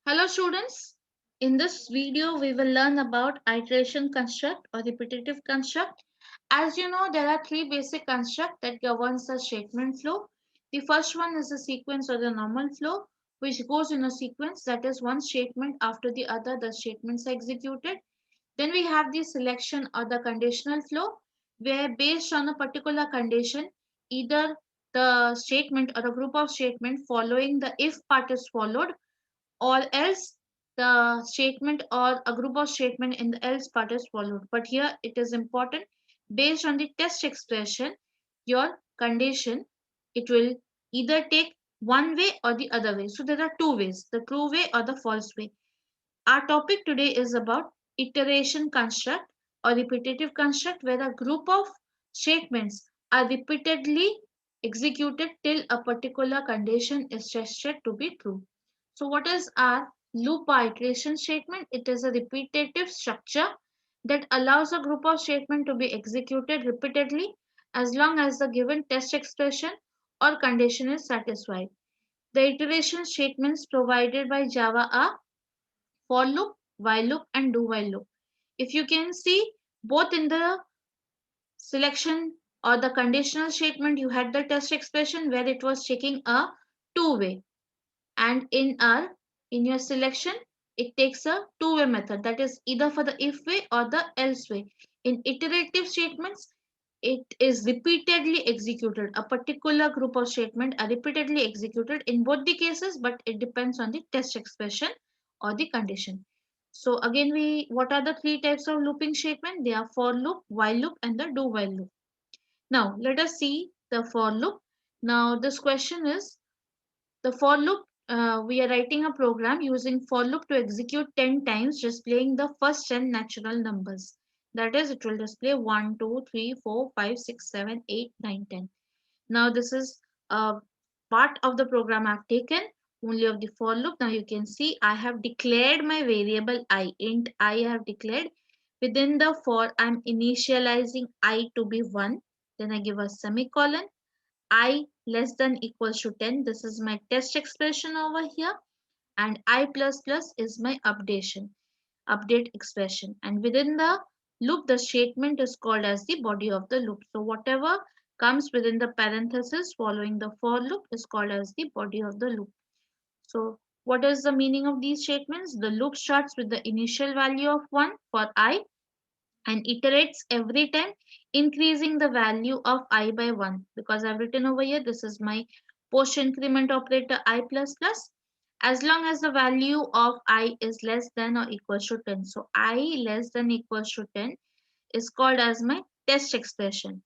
Hello students, in this video we will learn about iteration construct or repetitive construct. As you know, there are three basic constructs that governs the statement flow. The first one is the sequence or the normal flow, which goes in a sequence, that is one statement after the other the statements are executed. Then we have the selection or the conditional flow, where based on a particular condition, either the statement or a group of statements following the if part is followed, or else the statement or a group of statement in the else part is followed. But here it is important, based on the test expression, your condition, it will either take one way or the other way. So there are two ways, the true way or the false way. Our topic today is about iteration construct or repetitive construct, where a group of statements are repeatedly executed till a particular condition is tested to be true. So what is our loop or iteration statement? It is a repetitive structure that allows a group of statements to be executed repeatedly as long as the given test expression or condition is satisfied. The iteration statements provided by Java are for loop, while loop, and do while loop. If you can see, both in the selection or the conditional statement, you had the test expression where it was taking a two-way, and in your selection it takes a two-way method, that is either for the if way or the else way. In iterative statements, it is repeatedly executed. A particular group of statement are repeatedly executed in both the cases, but it depends on the test expression or the condition. So again, we what are the three types of looping statement? They are for loop, while loop, and the do while loop. Now let us see the for loop. Now this question is the for loop. We are writing a program using for loop to execute 10 times, displaying the first 10 natural numbers. That is, it will display 1, 2, 3, 4, 5, 6, 7, 8, 9, 10. Now this is a part of the program I've taken only of the for loop. Now you can see I have declared my variable I, int I have declared. Within the for, I'm initializing I to be 1. Then I give a semicolon. I less than equals to 10. This is my test expression over here. And I plus plus is my update expression. And within the loop, the statement is called as the body of the loop. So whatever comes within the parenthesis following the for loop is called as the body of the loop. So what is the meaning of these statements? The loop starts with the initial value of 1 for I and iterates every time, increasing the value of I by 1. Because I've written over here, this is my post increment operator I plus plus, as long as the value of I is less than or equals to 10. So I less than equals to 10 is called as my test expression.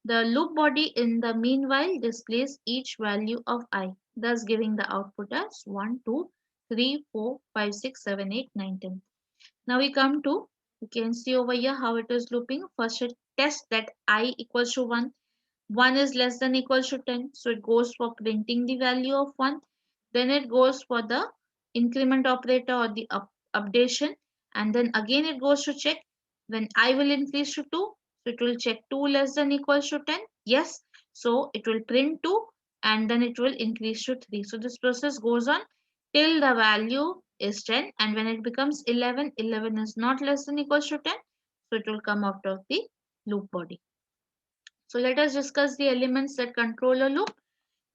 The loop body in the meanwhile displays each value of I, thus giving the output as 1, 2, 3, 4, 5, 6, 7, 8, 9, 10. Now we come to, you can see over here how it is looping. First it tests that I equals to 1. 1 is less than equals to 10. So it goes for printing the value of 1. Then it goes for the increment operator or the updation. And then again it goes to check when I will increase to 2. So it will check 2 less than equals to 10. Yes. So it will print 2 and then it will increase to 3. So this process goes on till the value is 10, and when it becomes 11, 11 is not less than equals to 10. So it will come out of the loop body. So let us discuss the elements that control a loop.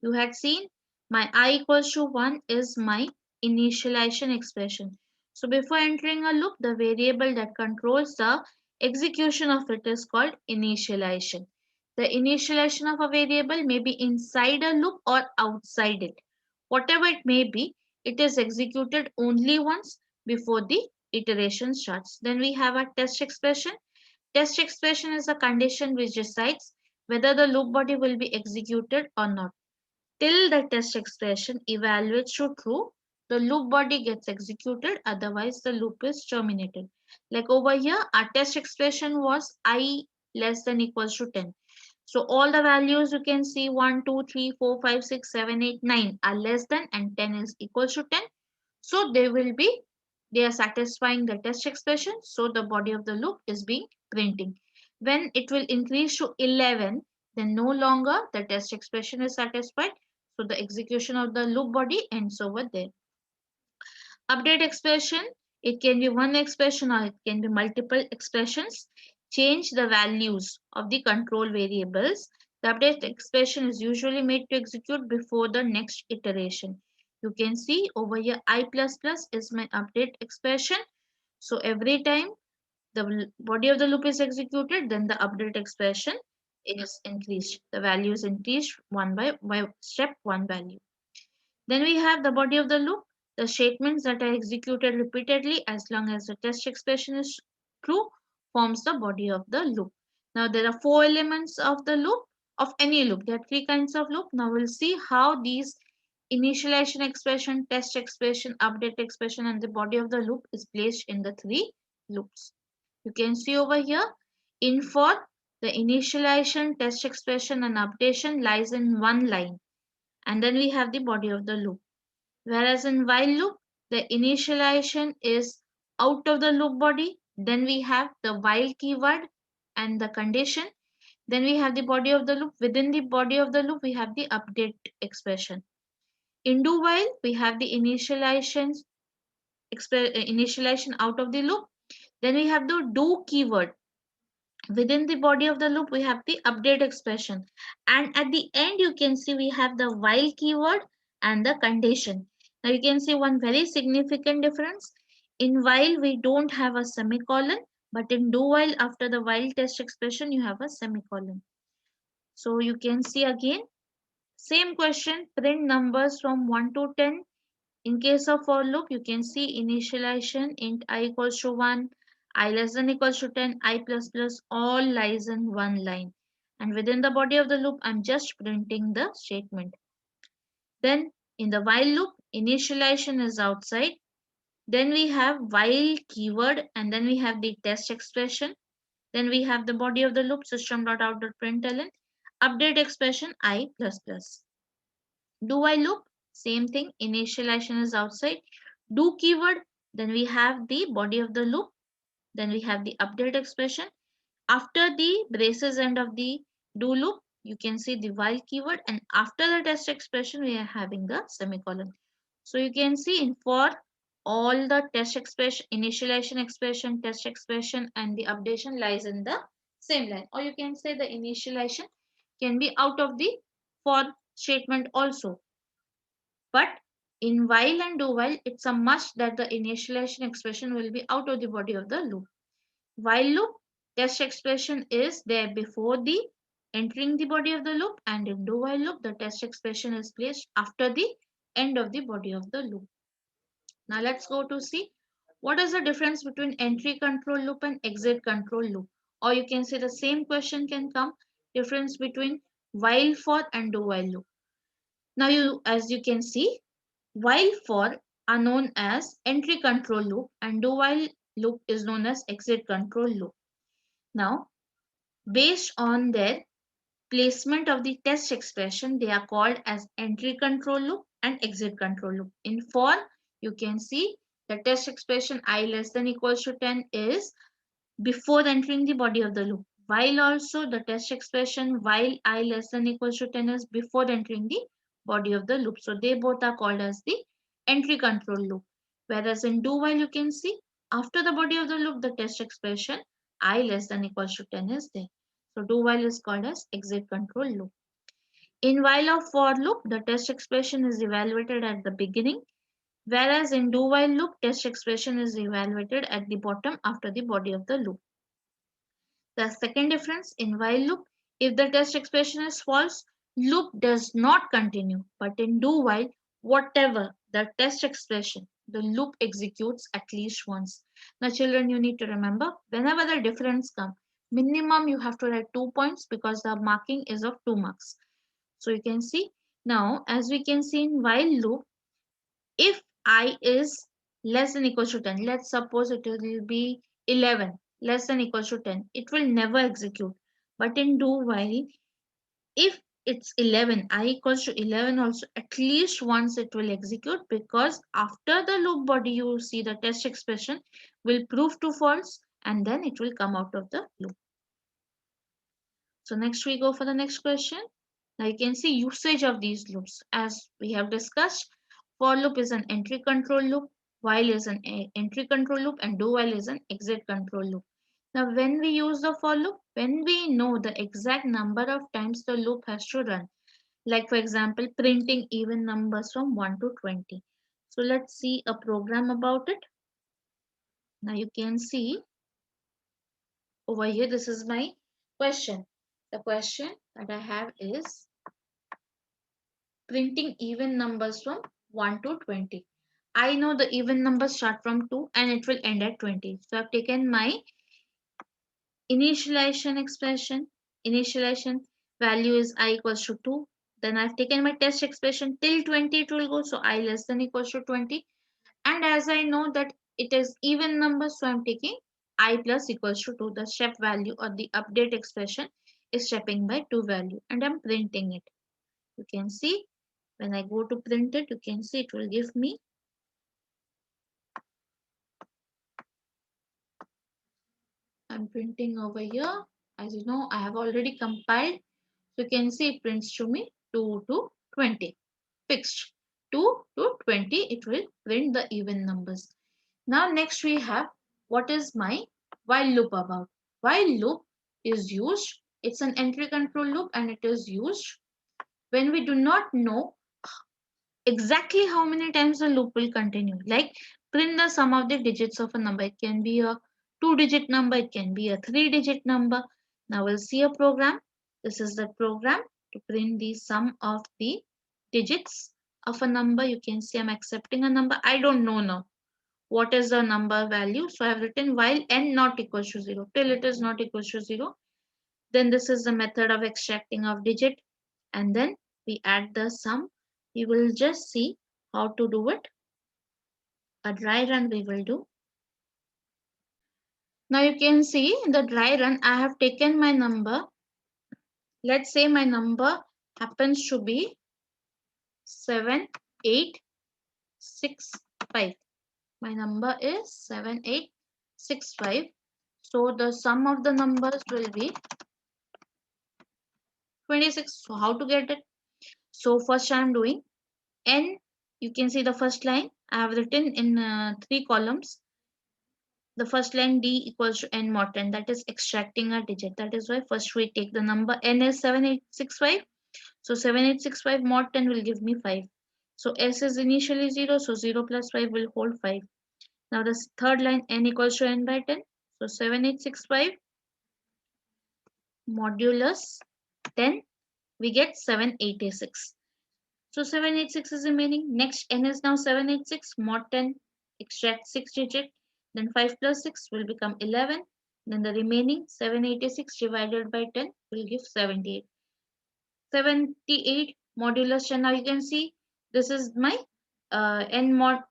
You had seen my I equals to 1 is my initialization expression. So before entering a loop, the variable that controls the execution of it is called initialization. The initialization of a variable may be inside a loop or outside it. Whatever it may be, it is executed only once before the iteration starts. Then we have a test expression. Test expression is a condition which decides whether the loop body will be executed or not. Till the test expression evaluates to true, the loop body gets executed, otherwise the loop is terminated. Like over here, our test expression was I less than equals to 10. So all the values you can see 1, 2, 3, 4, 5, 6, 7, 8, 9 are less than and 10 is equals to 10. So they are satisfying the test expression. So the body of the loop is being printing. When it will increase to 11, then no longer the test expression is satisfied. So the execution of the loop body ends over there. Update expression, it can be one expression or it can be multiple expressions. Change the values of the control variables. The update expression is usually made to execute before the next iteration. You can see over here I++ is my update expression. So every time the body of the loop is executed, then the update expression is increased. The value is increased by step one value. Then we have the body of the loop, the statements that are executed repeatedly as long as the test expression is true forms the body of the loop. Now there are four elements of the loop, of any loop. There are three kinds of loop. Now we'll see how these initialization expression, test expression, update expression and the body of the loop is placed in the three loops. You can see over here, in for the initialization, test expression and updation lies in one line, and then we have the body of the loop. Whereas in while loop, the initialization is out of the loop body. Then we have the while keyword and the condition. Then we have the body of the loop. Within the body of the loop, we have the update expression. In do while, we have the initialization out of the loop. Then we have the do keyword. Within the body of the loop, we have the update expression. And at the end, you can see we have the while keyword and the condition. Now you can see one very significant difference. In while, we don't have a semicolon, but in do while, after the while test expression, you have a semicolon. So you can see again, same question, print numbers from 1 to 10. In case of for loop, you can see initialization int I equals to 1, I less than equals to 10, I plus plus all lies in one line. And within the body of the loop, I'm just printing the statement. Then in the while loop, initialization is outside. Then we have while keyword and then we have the test expression. Then we have the body of the loop system.out.println, update expression I plus plus. Do while loop, same thing, initialization is outside. Do keyword, then we have the body of the loop, then we have the update expression. After the braces end of the do loop, you can see the while keyword, and after the test expression, we are having the semicolon. So you can see in for all the test expression, initialization expression, test expression, and the updation lies in the same line. Or you can say the initialization can be out of the for statement also. But in while and do while, it's a must that the initialization expression will be out of the body of the loop. While loop, test expression is there before the entering the body of the loop, and in do while loop, the test expression is placed after the end of the body of the loop. Now let's go to see what is the difference between entry control loop and exit control loop. Or you can say the same question can come, difference between while for and do while loop. Now as you can see, while for are known as entry control loop and do while loop is known as exit control loop. Now, based on their placement of the test expression, they are called as entry control loop and exit control loop. In for, you can see the test expression I less than equals to 10 is before entering the body of the loop. While also the test expression while I less than equals to 10 is before entering the body of the loop. So they both are called as the entry control loop. Whereas in do while you can see after the body of the loop the test expression I less than equals to 10 is there. So do while is called as exit control loop. In while or for loop the test expression is evaluated at the beginning, whereas in do while loop test expression is evaluated at the bottom after the body of the loop. The second difference, in while loop, if the test expression is false, loop does not continue. But in do while, whatever the test expression, the loop executes at least once. Now children, you need to remember, whenever the difference comes, minimum you have to write 2 points because the marking is of 2 marks. So you can see, now as we can see in while loop, if I is less than equal to 10, let's suppose it will be 11 less than equal to 10, it will never execute. But in do while, if it's 11, I equals to 11 also, at least once it will execute, because after the loop body you see the test expression will prove to false and then it will come out of the loop. So next we go for the next question. Now you can see usage of these loops. As we have discussed, for loop is an entry control loop. While is an entry control loop and do while is an exit control loop. Now when we use the for loop, when we know the exact number of times the loop has to run, like for example printing even numbers from 1 to 20. So let's see a program about it. Now you can see over here, this is my question. The question that I have is printing even numbers from 1 to 20. I know the even numbers start from 2 and it will end at 20. So I've taken my initialization expression. Initialization value is I equals to 2. Then I've taken my test expression till 20 it will go. So I less than equals to 20. And as I know that it is even numbers, so I'm taking I plus equals to 2. The step value or the update expression is stepping by 2 value and I'm printing it. You can see when I go to print it, you can see it will give me. I'm printing over here. As you know, I have already compiled. So you can see it prints to me 2 to 20. Fixed. 2 to 20, it will print the even numbers. Now next we have what is my while loop about. While loop is used, it's an entry control loop and it is used when we do not know exactly how many times the loop will continue. Like print the sum of the digits of a number. It can be a 2-digit number, it can be a 3-digit number. Now we'll see a program. This is the program to print the sum of the digits of a number. You can see I'm accepting a number. I don't know now what is the number value. So I have written while n not equals to 0 till it is not equals to 0. Then this is the method of extracting of digit and then we add the sum. We will just see how to do it. A dry run we will do. Now you can see in the dry run I have taken my number. Let's say my number happens to be 7865. My number is 7865. So the sum of the numbers will be 26. So how to get it? So first I am doing n. You can see the first line I have written in 3 columns. The first line d equals to n mod 10, that is extracting a digit. That is why first we take the number n is 7865. So 7865 mod 10 will give me 5. So s is initially 0. So 0 plus 5 will hold 5. Now the third line n equals to n by 10. So 7865 modulus 10, we get 786. So 786 is remaining. Next n is now 786 mod 10, extract 6 digit. Then 5 plus 6 will become 11. Then the remaining 786 divided by 10 will give 78. 78 modulus 10. Now you can see this is my n mod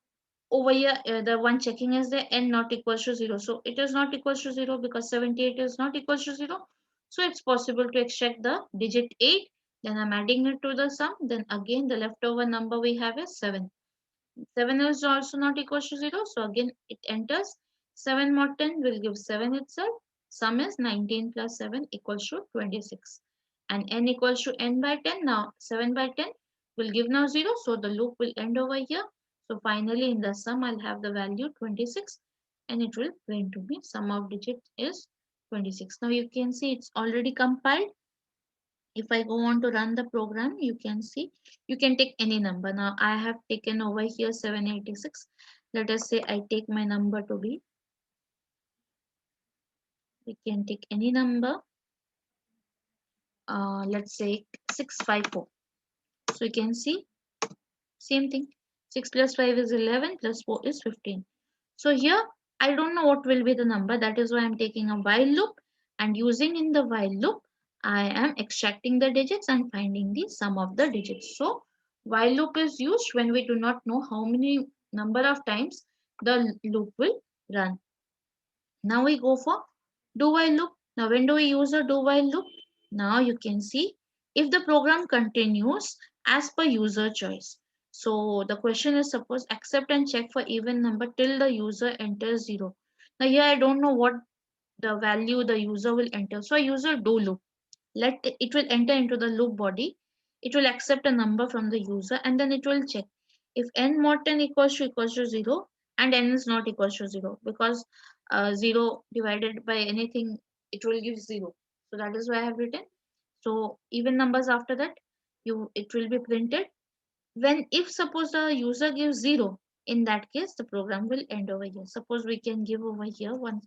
over here. The one checking is the n not equals to 0. So it is not equals to 0 because 78 is not equals to 0. So it's possible to extract the digit 8. Then I'm adding it to the sum. Then again the leftover number we have is 7. 7 is also not equal to 0. So again it enters 7 mod 10 will give 7 itself. Sum is 19 plus 7 equals to 26. And n equals to n by 10. Now 7 by 10 will give now 0. So the loop will end over here. So finally in the sum I'll have the value 26 and it will print to me sum of digits is 26. Now you can see it's already compiled. If I go on to run the program, you can see you can take any number. Now I have taken over here 786. Let us say I take my number to be, we can take any number. Let's say 654. So you can see same thing. 6 plus 5 is 11 plus 4 is 15. So here I don't know what will be the number. That is why I'm taking a while loop and using in the while loop I am extracting the digits and finding the sum of the digits. So while loop is used when we do not know how many number of times the loop will run. Now we go for do while loop. Now when do we use a do while loop? Now you can see if the program continues as per user choice. So the question is suppose accept and check for even number till the user enters 0. Now here I don't know what the value the user will enter. So I use a do loop. It will enter into the loop body. It will accept a number from the user and then it will check. If n mod 10 equals to 0, and n is not equal to 0, because 0 divided by anything, it will give 0. So that is why I have written. So even numbers after that, it will be printed. When, if suppose the user gives 0, in that case the program will end over here. Suppose we can give over here one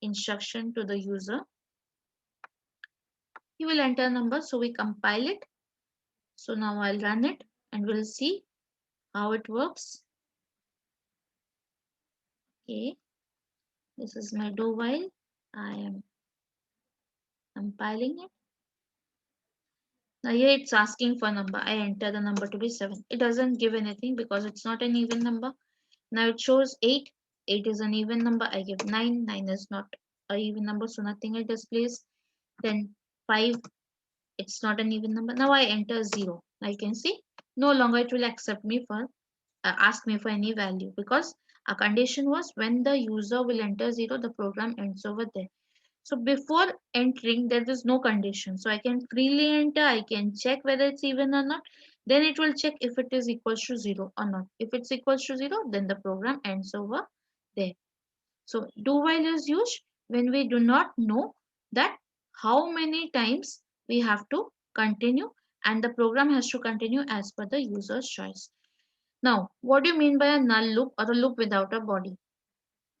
instruction to the user. He will enter number, so we compile it. So now I'll run it and we'll see how it works. Okay, this is my do while. I am compiling it. Now here it's asking for number. I enter the number to be 7. It doesn't give anything because it's not an even number. Now it shows 8. 8 is an even number. I give 9. 9 is not a even number, so nothing it displays. Then 5, it's not an even number. Now I enter 0. I can see no longer it will accept me for ask me for any value, because a condition was when the user will enter 0, the program ends over there. So before entering, there is no condition. So I can freely enter, I can check whether it's even or not. Then it will check if it is equal to 0 or not. If it's equal to 0, then the program ends over there. So do while is used when we do not know that how many times we have to continue, and the program has to continue as per the user's choice. Now, what do you mean by a null loop or a loop without a body?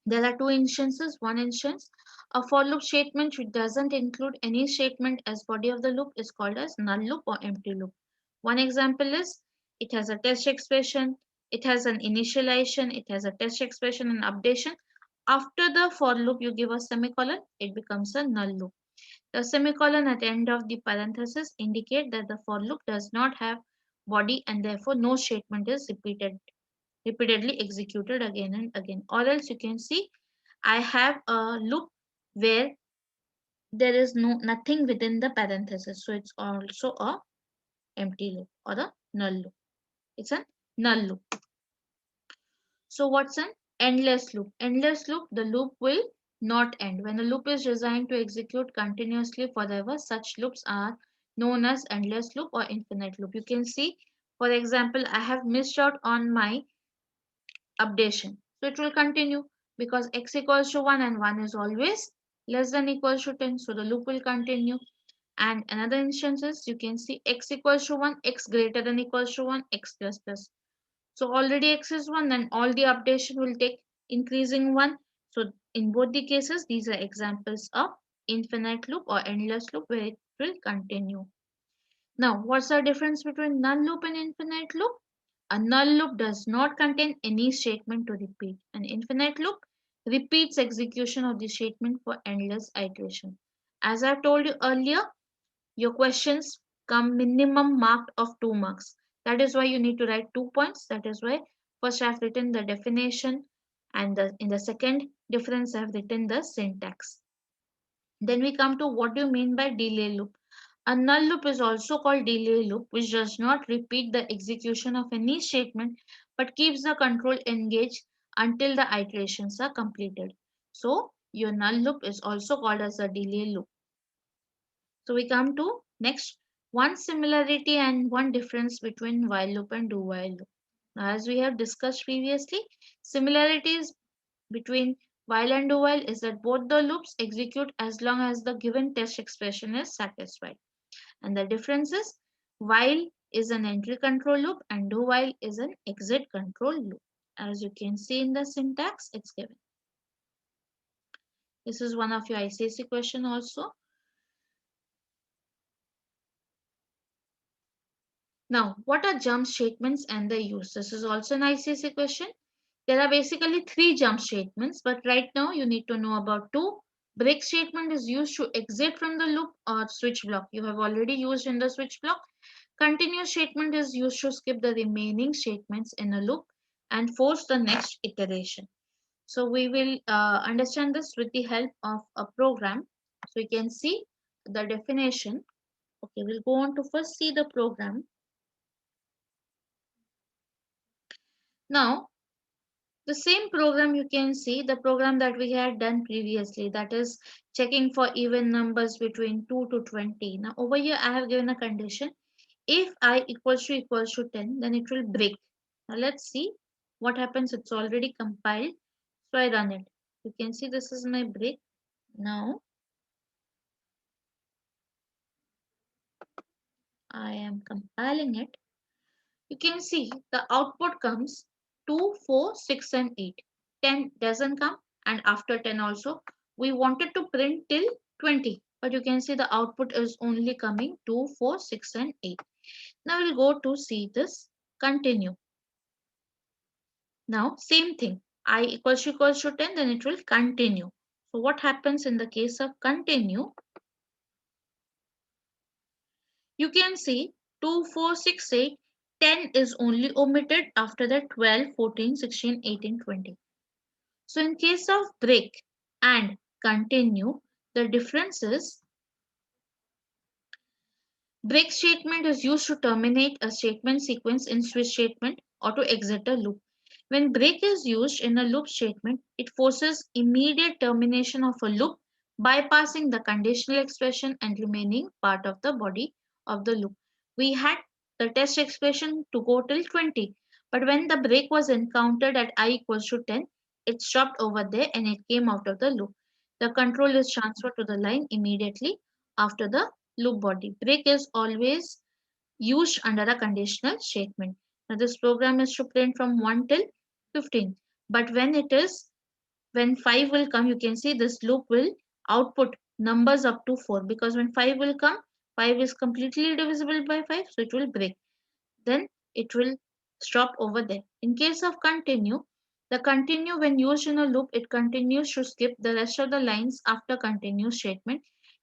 There are two instances. One instance, a for loop statement which doesn't include any statement as body of the loop is called as null loop or empty loop. One example is, it has a test expression, it has an initialization, it has a test expression and updation. After the for loop, you give a semicolon, it becomes a null loop. The semicolon at the end of the parenthesis indicate that the for loop does not have body and therefore no statement is repeatedly executed again and again. Or else you can see I have a loop where there is nothing within the parenthesis, so it's also a empty loop or a null loop. It's a null loop. So what's an endless loop? Endless loop, the loop will not end. When a loop is designed to execute continuously forever, such loops are known as endless loop or infinite loop. You can see, for example, I have missed out on my updation. So it will continue because x equals to 1 and 1 is always less than equals to 10. So the loop will continue. And another instance is, you can see x equals to 1, x greater than equals to 1, x plus plus. So already x is 1, then all the updation will take increasing 1. So in both the cases, these are examples of infinite loop or endless loop where it will continue. Now, what's the difference between null loop and infinite loop? A null loop does not contain any statement to repeat. An infinite loop repeats execution of the statement for endless iteration. As I told you earlier, your questions come minimum marked of 2 marks. That is why you need to write 2 points. That is why first I have written the definition, and in the second difference I have written the syntax. Then we come to what do you mean by delay loop. A null loop is also called delay loop, which does not repeat the execution of any statement but keeps the control engaged until the iterations are completed. So your null loop is also called as a delay loop. So we come to next, one similarity and one difference between while loop and do while loop. Now, as we have discussed previously, similarities between while and do while is that both the loops execute as long as the given test expression is satisfied. And the difference is, while is an entry control loop and do while is an exit control loop. As you can see in the syntax, it's given. This is one of your ICSE question also. Now, what are jump statements and their use? This is also an ICSE question. There are basically 3 jump statements, but right now you need to know about 2. Break statement is used to exit from the loop or switch block. You have already used in the switch block. Continue statement is used to skip the remaining statements in a loop and force the next iteration. So we will understand this with the help of a program. So you can see the definition. Okay, we'll go on to first see the program. Now, the same program, you can see the program that we had done previously, that is checking for even numbers between 2 to 20. Now over here I have given a condition. If I equals to 10, then it will break. Now let's see. What happens? It's already compiled. So I run it. You can see this is my break. Now I am compiling it. You can see the output comes 2, 4, 6 and 8. 10 doesn't come, and after 10 also. We wanted to print till 20, but you can see the output is only coming 2, 4, 6 and 8. Now we'll go to see this continue. Now same thing, I equals to 10, then it will continue. So what happens in the case of continue? You can see 2, 4, 6, 8, 10 is only omitted after that 12, 14, 16, 18, 20. So in case of break and continue, the difference is break statement is used to terminate a statement sequence in switch statement or to exit a loop. When break is used in a loop statement, it forces immediate termination of a loop, bypassing the conditional expression and remaining part of the body of the loop. We had the test expression to go till 20, but when the break was encountered at I equals to 10, it stopped over there and it came out of the loop. The control is transferred to the line immediately after the loop body. Break is always used under a conditional statement. Now this program is to print from 1 till 15. But when 5 will come, you can see this loop will output numbers up to 4, because when 5 will come, 5 is completely divisible by 5, so it will break. Then it will stop over there. In case of continue, the continue when used in a loop, it continues to skip the rest of the lines after continue statement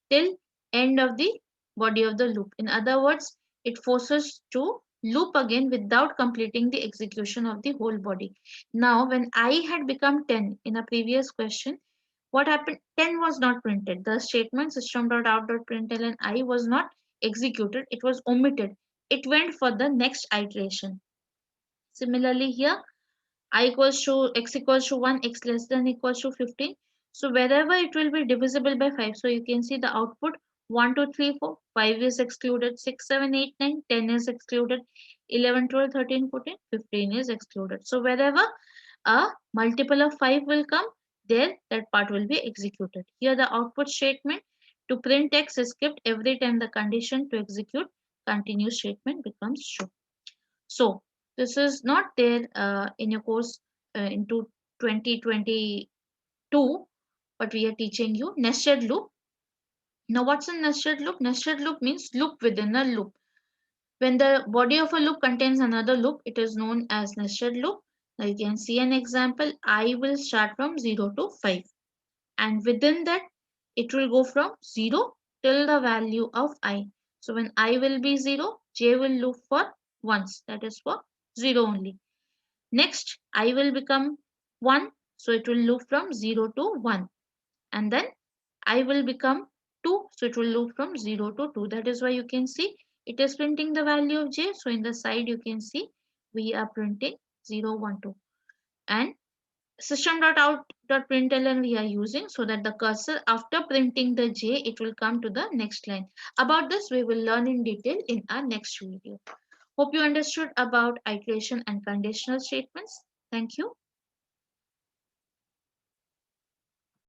till end of the body of the loop. In other words, it forces to loop again without completing the execution of the whole body. Now, when I had become 10 in a previous question, what happened? 10 was not printed. The statement system.out.println I was not executed. It was omitted. It went for the next iteration. Similarly here, I equals to x equals to 1, x less than equals to 15. So wherever it will be divisible by 5, so you can see the output 1, 2, 3, 4, 5 is excluded, 6, 7, 8, 9, 10 is excluded, 11, 12, 13, 14, 15 is excluded. So wherever a multiple of 5 will come, there that part will be executed. Here the output statement to print x is skipped every time the condition to execute continue statement becomes true. So this is not there in your course into 2022, but we are teaching you nested loop. Now what's a nested loop? Nested loop means loop within a loop. When the body of a loop contains another loop, it is known as nested loop. Now you can see an example. I will start from 0 to 5, and within that it will go from 0 till the value of I. So when I will be 0, J will loop for once, that is for 0 only. Next, I will become 1, so it will loop from 0 to 1. And then I will become 2, so it will loop from 0 to 2. That is why you can see it is printing the value of j. So in the side you can see we are printing 0, 1, 2. And system.out.println we are using so that the cursor after printing the j, it will come to the next line. About this we will learn in detail in our next video. Hope you understood about iteration and conditional statements. Thank you.